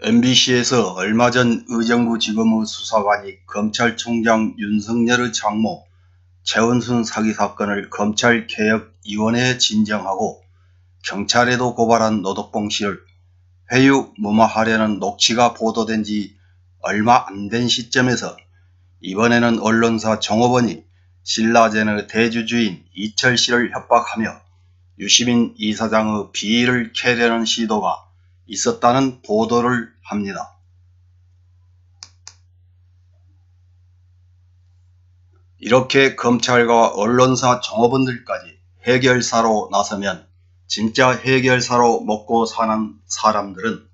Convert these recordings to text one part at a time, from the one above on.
MBC에서 얼마 전 의정부 지검의 수사관이 검찰총장 윤석열의 장모 최은순 사기 사건을 검찰개혁위원회에 진정하고 경찰에도 고발한 노덕봉 씨를 회유 무마하려는 녹취가 보도된 지 얼마 안 된 시점에서 이번에는 언론사 종업원이 신라젠의 대주주인 이철 씨를 협박하며 유시민 이사장의 비위를 캐려는 시도가 있었다는 보도를 합니다. 이렇게 검찰과 언론사 종업원들까지 해결사로 나서면 진짜 해결사로 먹고 사는 사람들은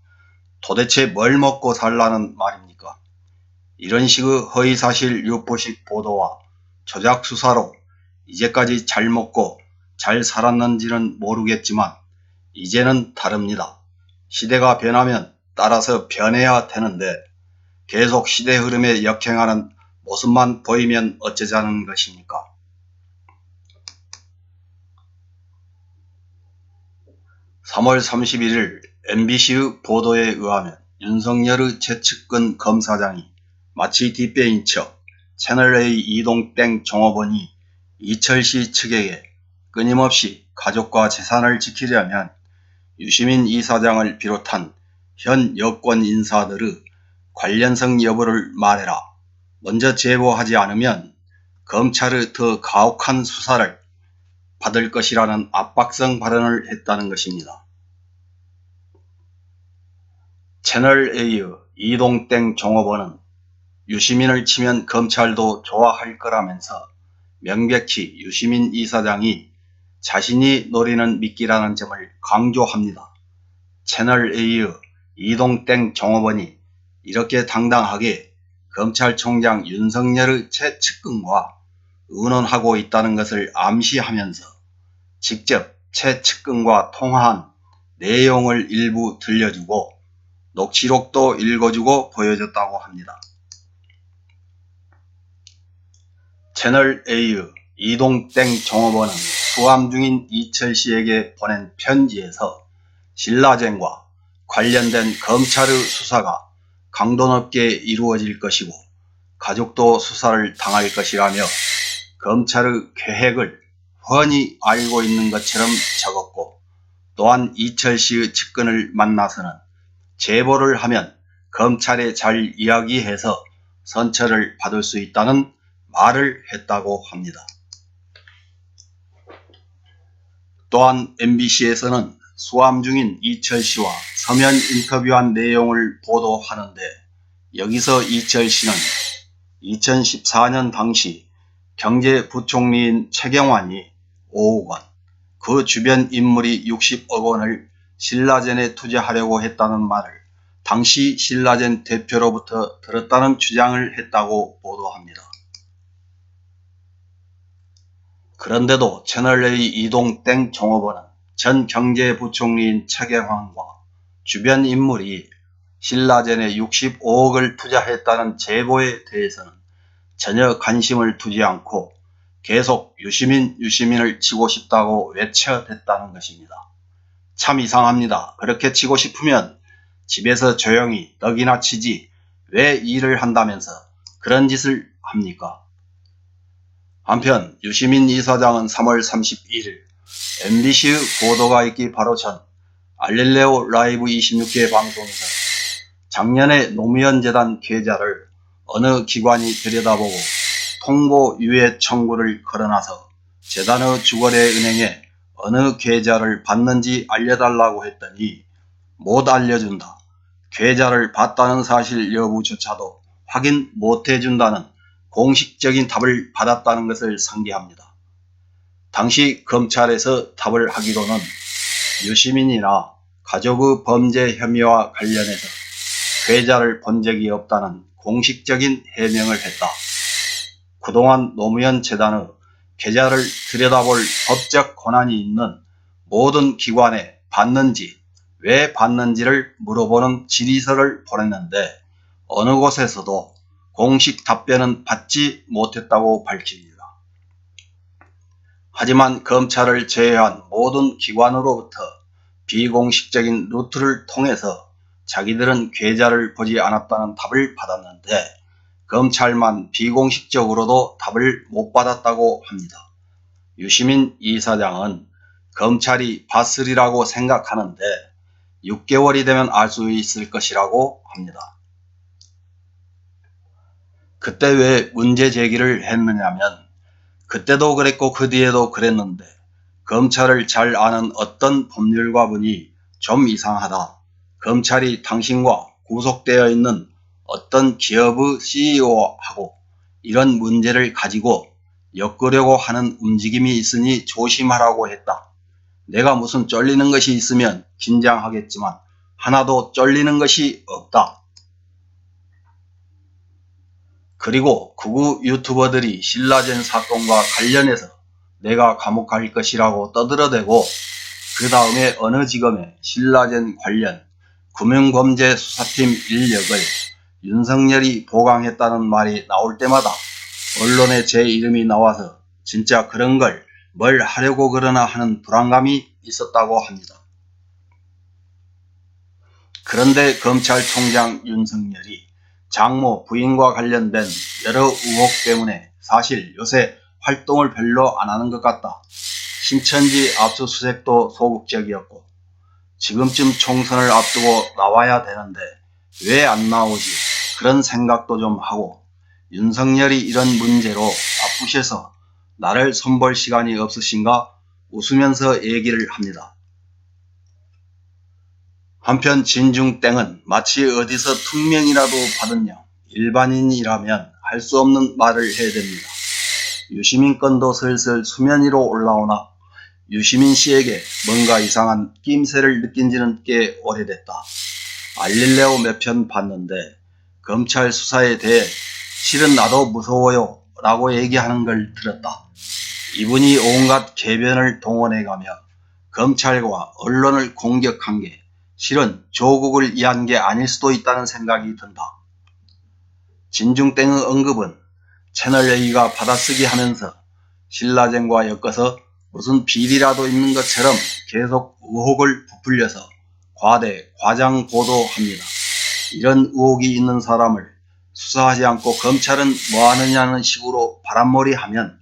도대체 뭘 먹고 살라는 말입니까? 이런 식의 허위사실 유포식 보도와 조작 수사로 이제까지 잘 먹고 잘 살았는지는 모르겠지만 이제는 다릅니다. 시대가 변하면 따라서 변해야 되는데 계속 시대 흐름에 역행하는 모습만 보이면 어쩌자는 것입니까? (3월 31일) MBC의 보도에 의하면 윤석열의 최측근 검사장이 마치 뒷배인 척 채널A 이동땡 종업원이 이철씨 측에게 끊임없이 가족과 재산을 지키려면 유시민 이사장을 비롯한 현 여권 인사들의 관련성 여부를 말해라. 먼저 제보하지 않으면 검찰의 더 가혹한 수사를 받을 것이라는 압박성 발언을 했다는 것입니다. 채널A의 이동땡 종업원은 유시민을 치면 검찰도 좋아할 거라면서 명백히 유시민 이사장이 자신이 노리는 미끼라는 점을 강조합니다. 채널A의 이동땡 종업원이 이렇게 당당하게 검찰총장 윤석열의 최측근과 의논하고 있다는 것을 암시하면서 직접 최측근과 통화한 내용을 일부 들려주고 녹취록도 읽어주고 보여줬다고 합니다. 채널A의 이동땡 종업원은 수감 중인 이철 씨에게 보낸 편지에서 신라젠과 관련된 검찰의 수사가 강도 높게 이루어질 것이고 가족도 수사를 당할 것이라며 검찰의 계획을 훤히 알고 있는 것처럼 적었고, 또한 이철 씨의 측근을 만나서는 제보를 하면 검찰에 잘 이야기해서 선처를 받을 수 있다는 말을 했다고 합니다. 또한 MBC에서는 수감 중인 이철 씨와 서면 인터뷰한 내용을 보도하는데, 여기서 이철 씨는 2014년 당시 경제부총리인 최경환이 5억 원, 그 주변 인물이 60억 원을 신라젠에 투자하려고 했다는 말을 당시 신라젠 대표로부터 들었다는 주장을 했다고 보도합니다. 그런데도 채널A 이동땡 종업원은 전 경제부총리인 최경환과 주변 인물이 신라젠에 65억을 투자했다는 제보에 대해서는 전혀 관심을 두지 않고 계속 유시민을 치고 싶다고 외쳐댔다는 것입니다. 참 이상합니다. 그렇게 치고 싶으면 집에서 조용히 떡이나 치지 왜 일을 한다면서 그런 짓을 합니까? 한편 유시민 이사장은 3월 31일 MBC의 보도가 있기 바로 전 알릴레오 라이브 26개 방송에서 작년에 노무현 재단 계좌를 어느 기관이 들여다보고 통보 유예 청구를 걸어놔서 재단의 주거래 은행에 어느 계좌를 받는지 알려달라고 했더니 못 알려준다, 계좌를 받다는 사실 여부조차도 확인 못해준다는 공식적인 답을 받았다는 것을 상기합니다. 당시 검찰에서 답을 하기로는 유시민이나 가족의 범죄 혐의와 관련해서 계좌를 본 적이 없다는 공식적인 해명을 했다. 그동안 노무현 재단의 계좌를 들여다볼 법적 권한이 있는 모든 기관에 받는지 왜 받는지를 물어보는 질의서를 보냈는데 어느 곳에서도 공식 답변은 받지 못했다고 밝힙니다. 하지만 검찰을 제외한 모든 기관으로부터 비공식적인 루트를 통해서 자기들은 계좌를 보지 않았다는 답을 받았는데 검찰만 비공식적으로도 답을 못 받았다고 합니다. 유시민 이사장은 검찰이 봤으리라고 생각하는데 6개월이 되면 알 수 있을 것이라고 합니다. 그때 왜 문제 제기를 했느냐면 그때도 그랬고 그 뒤에도 그랬는데 검찰을 잘 아는 어떤 법률가분이 좀 이상하다. 검찰이 당신과 구속되어 있는 어떤 기업의 CEO하고 이런 문제를 가지고 엮으려고 하는 움직임이 있으니 조심하라고 했다. 내가 무슨 쫄리는 것이 있으면 긴장하겠지만 하나도 쫄리는 것이 없다. 그리고 극우 유튜버들이 신라젠 사건과 관련해서 내가 감옥 갈 것이라고 떠들어대고 그 다음에 어느 지검에 신라젠 관련 금융범죄수사팀 인력을 윤석열이 보강했다는 말이 나올 때마다 언론에 제 이름이 나와서 진짜 그런 걸 뭘 하려고 그러나 하는 불안감이 있었다고 합니다. 그런데 검찰총장 윤석열이 장모 부인과 관련된 여러 의혹 때문에 사실 요새 활동을 별로 안 하는 것 같다. 신천지 압수수색도 소극적이었고 지금쯤 총선을 앞두고 나와야 되는데 왜 안 나오지? 그런 생각도 좀 하고 윤석열이 이런 문제로 바쁘셔서 나를 손볼 시간이 없으신가 웃으면서 얘기를 합니다. 한편 진중땡은 마치 어디서 특명이라도 받은 양 일반인이라면 할 수 없는 말을 해야 됩니다. 유시민 건도 슬슬 수면 위로 올라오나 유시민 씨에게 뭔가 이상한 낌새를 느낀 지는 꽤 오래됐다. 알릴레오 몇 편 봤는데 검찰 수사에 대해 실은 나도 무서워요 라고 얘기하는 걸 들었다. 이분이 온갖 개변을 동원해가며 검찰과 언론을 공격한 게 실은 조국을 위한 게 아닐 수도 있다는 생각이 든다. 진중땡의 언급은 채널A가 받아쓰기 하면서 신라젠과 엮어서 무슨 비리라도 있는 것처럼 계속 의혹을 부풀려서 과장 보도합니다. 이런 의혹이 있는 사람을 수사하지 않고 검찰은 뭐하느냐는 식으로 바람몰이하면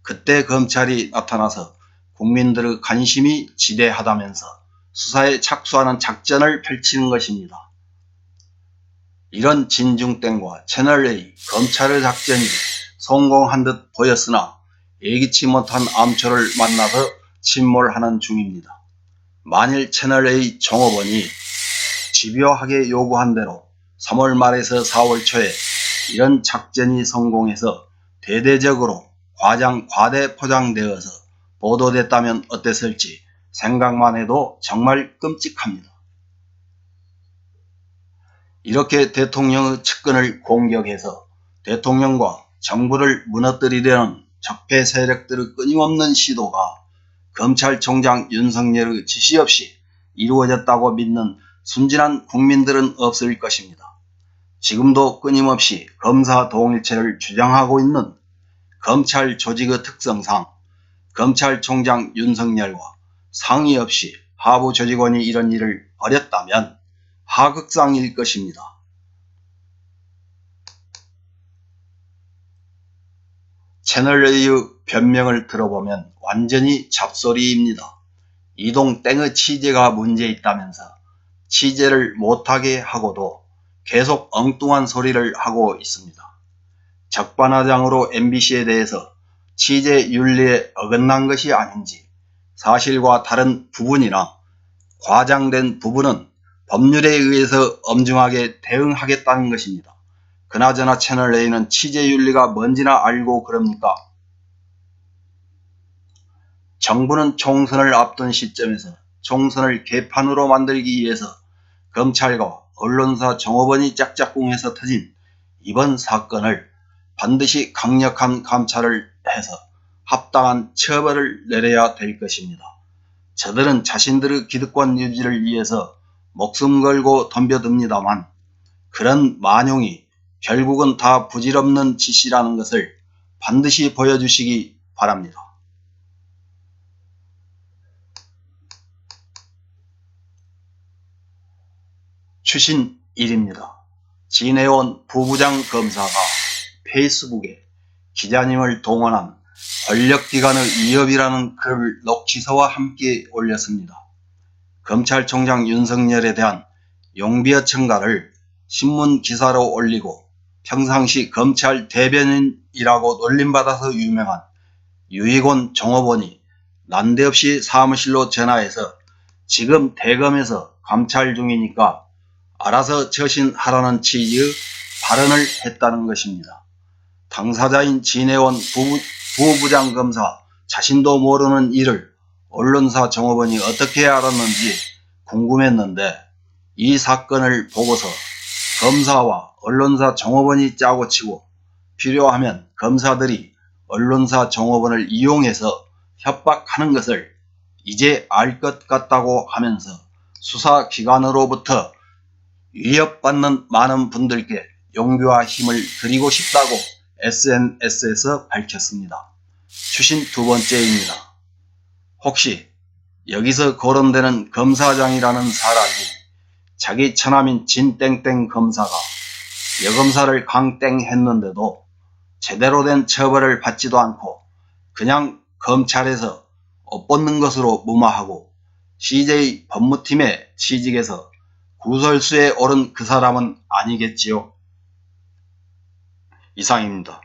그때 검찰이 나타나서 국민들의 관심이 지대하다면서 수사에 착수하는 작전을 펼치는 것입니다. 이런 진중땡과 채널A 검찰의 작전이 성공한 듯 보였으나 예기치 못한 암초를 만나서 침몰하는 중입니다. 만일 채널A 종업원이 집요하게 요구한 대로 3월 말에서 4월 초에 이런 작전이 성공해서 대대적으로 과대 포장되어서 보도됐다면 어땠을지 생각만 해도 정말 끔찍합니다. 이렇게 대통령의 측근을 공격해서 대통령과 정부를 무너뜨리려는 적폐 세력들의 끊임없는 시도가 검찰총장 윤석열의 지시 없이 이루어졌다고 믿는 순진한 국민들은 없을 것입니다. 지금도 끊임없이 검사 동일체를 주장하고 있는 검찰 조직의 특성상 검찰총장 윤석열과 상의 없이 하부 조직원이 이런 일을 벌였다면 하극상일 것입니다. 채널A의 변명을 들어보면 완전히 잡소리입니다. 이동땡의 취재가 문제 있다면서 취재를 못하게 하고도 계속 엉뚱한 소리를 하고 있습니다. 적반하장으로 MBC에 대해서 취재 윤리에 어긋난 것이 아닌지 사실과 다른 부분이나 과장된 부분은 법률에 의해서 엄중하게 대응하겠다는 것입니다. 그나저나 채널A는 취재윤리가 뭔지나 알고 그럽니까? 정부는 총선을 앞둔 시점에서 총선을 개판으로 만들기 위해서 검찰과 언론사 종업원이 짝짝꿍해서 터진 이번 사건을 반드시 강력한 감찰을 해서 합당한 처벌을 내려야 될 것입니다. 저들은 자신들의 기득권 유지를 위해서 목숨 걸고 덤벼듭니다만 그런 만용이 결국은 다 부질없는 짓이라는 것을 반드시 보여주시기 바랍니다. 추신 1입니다. 진해원 부부장 검사가 페이스북에 기자님을 동원한 권력기관의 위협이라는 글 녹취서와 함께 올렸습니다. 검찰총장 윤석열에 대한 용비어 청가를 신문 기사로 올리고 평상시 검찰 대변인이라고 놀림받아서 유명한 유익원 종업원이 난데없이 사무실로 전화해서 지금 대검에서 감찰 중이니까 알아서 처신하라는 취지의 발언을 했다는 것입니다. 당사자인 진해원 부부장 검사 자신도 모르는 일을 언론사 종업원이 어떻게 알았는지 궁금했는데 이 사건을 보고서 검사와 언론사 종업원이 짜고 치고 필요하면 검사들이 언론사 종업원을 이용해서 협박하는 것을 이제 알 것 같다고 하면서 수사기관으로부터 위협받는 많은 분들께 용기와 힘을 드리고 싶다고 SNS에서 밝혔습니다. 추신 두 번째입니다. 혹시 여기서 거론되는 검사장이라는 사람이 자기 처남인 진땡땡 검사가 여검사를 강땡 했는데도 제대로 된 처벌을 받지도 않고 그냥 검찰에서 옷 벗는 것으로 무마하고 CJ 법무팀의 취직에서 구설수에 오른 그 사람은 아니겠지요? 이상입니다.